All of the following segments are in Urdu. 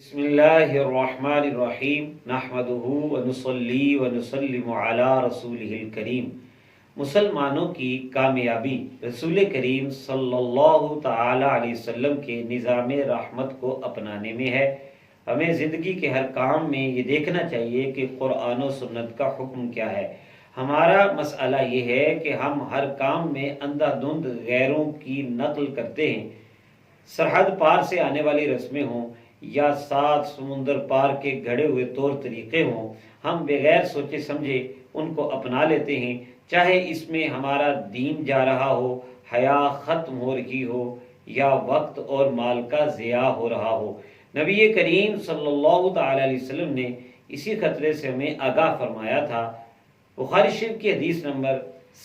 بسم اللہ الرحمن الرحیم نحمدہ ونصلی ونسلم علی رسولہ الکریم۔ مسلمانوں کی کامیابی رسول کریم صلی اللہ تعالی علیہ وسلم کے نظام رحمت کو اپنانے میں ہے۔ ہمیں زندگی کے ہر کام میں یہ دیکھنا چاہیے کہ قرآن و سنت کا حکم کیا ہے۔ ہمارا مسئلہ یہ ہے کہ ہم ہر کام میں اندھا دھند غیروں کی نقل کرتے ہیں۔ سرحد پار سے آنے والی رسمیں ہوں یا سات سمندر پار کے گھڑے ہوئے طور طریقے ہوں، ہم بغیر سوچے سمجھے ان کو اپنا لیتے ہیں، چاہے اس میں ہمارا دین جا رہا ہو، حیا ختم ہو رہی ہو یا وقت اور مال کا ضیاع ہو رہا ہو۔ نبی کریم صلی اللہ تعالی علیہ وسلم نے اسی خطرے سے ہمیں آگاہ فرمایا تھا۔ بخاری شریف کی حدیث نمبر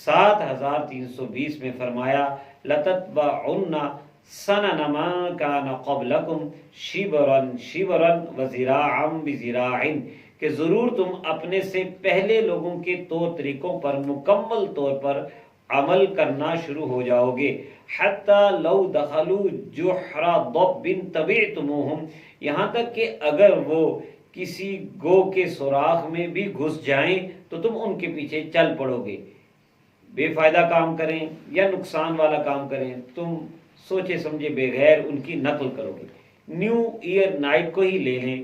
7320 میں فرمایا، لَتَتْبَعُنَّ سَنَنَ مَن كَانَ قَبْلَكُمْ شِبْرًا شِبْرًا وَذِرَاعًا بِذِرَاعٍ، کہ ضرور تم اپنے سے پہلے لوگوں کے طور طریقوں پر مکمل طور پر عمل کرنا شروع ہو جاؤ گے۔ حَتَّى لَوْ دَخَلُوا جُحْرَ ضَبٍّ تَبِعْتُمُوهُمْ، یہاں تک کہ اگر وہ کسی گو کے سوراخ میں بھی گھس جائیں تو تم ان کے پیچھے چل پڑو گے۔ بے فائدہ کام کریں یا نقصان والا کام کریں، تم سوچے سمجھے بغیر ان کی نقل کرو گے۔ نیو ایئر نائٹ کو ہی لے لیں،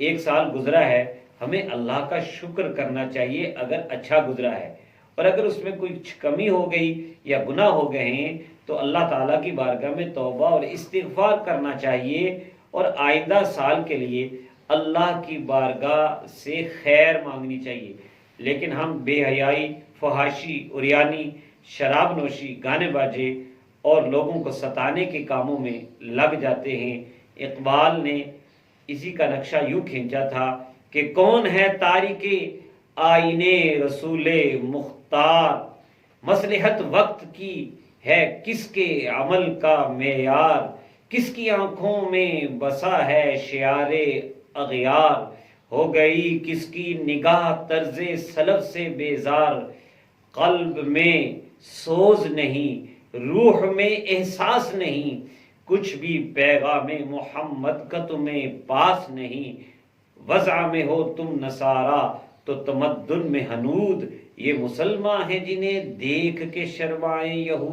ایک سال گزرا ہے، ہمیں اللہ کا شکر کرنا چاہیے اگر اچھا گزرا ہے، اور اگر اس میں کوئی کمی ہو گئی یا گناہ ہو گئے ہیں تو اللہ تعالیٰ کی بارگاہ میں توبہ اور استغفار کرنا چاہیے، اور آئندہ سال کے لیے اللہ کی بارگاہ سے خیر مانگنی چاہیے۔ لیکن ہم بے حیائی، فحاشی، عریانی، شراب نوشی، گانے باجے اور لوگوں کو ستانے کے کاموں میں لگ جاتے ہیں۔ اقبال نے اسی کا نقشہ یوں کھینچا تھا کہ کون ہے تارک آئینے رسول مختار، مصلحت وقت کی ہے کس کے عمل کا معیار، کس کی آنکھوں میں بسا ہے شعار اغیار، ہو گئی کس کی نگاہ طرز سلف سے بیزار، قلب میں سوز نہیں، روح میں احساس نہیں، کچھ بھی پیغام محمد کا تمہیں پاس نہیں، وضع میں ہو تم نصارا تو تمدن میں ہنود، یہ مسلمان ہیں جنہیں دیکھ کے شرمائیں یہود۔